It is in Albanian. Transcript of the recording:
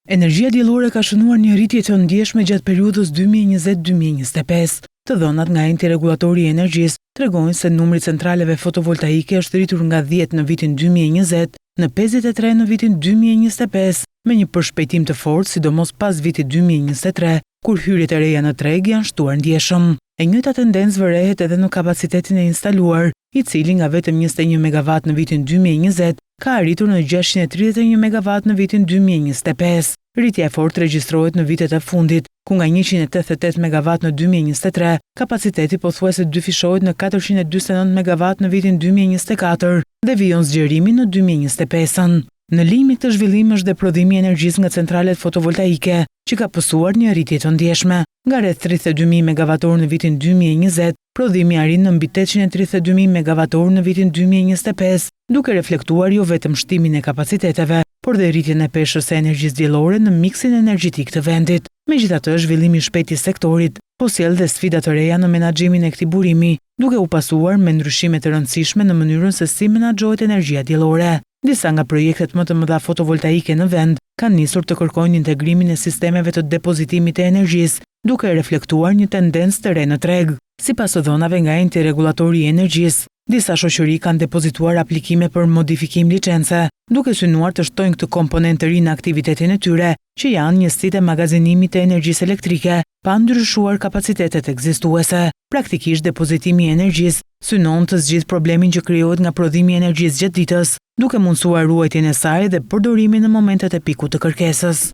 Energjia diellore ka shënuar një rritje të ndjeshme gjatë periudhës 2020-2025. Të dhënat nga enti regulatori i energjisë tregojnë se numri i centraleve fotovoltaike është rritur nga 10 në vitin 2020 në 53 në vitin 2025, me një përshpejtim të fortë sidomos pas vitit 2023, kur hyrjet e reja në treg janë shtuar ndjeshëm. E njëjta tendencë vërehet edhe në kapacitetin e instaluar, i cili nga vetëm 21 MW në vitin 2020 ka arritur në 631 MW në vitin 2025. Rritja e fortë regjistrohet në vitet e fundit, ku nga 188 MW në 2023, kapaciteti pothuajse dyfishohet në 449 MW në vitin 2024 dhe vijon zgjerimi në 2025. Në linjë këtë zhvillim është dhe prodhimi i energjisë nga centralet fotovoltaike, që ka pësuar një rritje të ndjeshme. Nga rreth 32.000 MWh në vitin 2020, prodhimi arrin në mbi 832.000 MWh në vitin 2025, duke reflektuar jo vetëm shtimin e kapaciteteve, por dhe rritjen e peshës së energjisë diellore në miksin energjetik të vendit. Megjithatë, zhvillimi i shpejtë i sektorit po sjell dhe sfida të reja në menaxhimin e këtij burimi, duke u pasuar me ndryshime të rëndësishme në mënyrën se si menaxhohet energjia diellore. Disa nga projektet më të mëdha fotovoltaike në vend kanë nisur të kërkojnë integrimin e sistemeve të depozitimit të energjisë, duke reflektuar një tendencë të re në treg. Sipas dhënave nga enti regulatori i energjisë, disa shoqëri kanë depozituar aplikime për modifikim licence, duke synuar të shtojnë këtë komponent të ri në aktivitetin e tyre, që janë njësitë e magazinimit të energjisë elektrike, pa ndryshuar kapacitetet ekzistuese. Praktikisht depozitimi i energjisë synon të zgjidhë problemin që krijohet nga prodhimi i energjisë gjatë ditës, duke mundësuar ruajtjen e saj dhe përdorimin në momentet e pikut të kërkesës.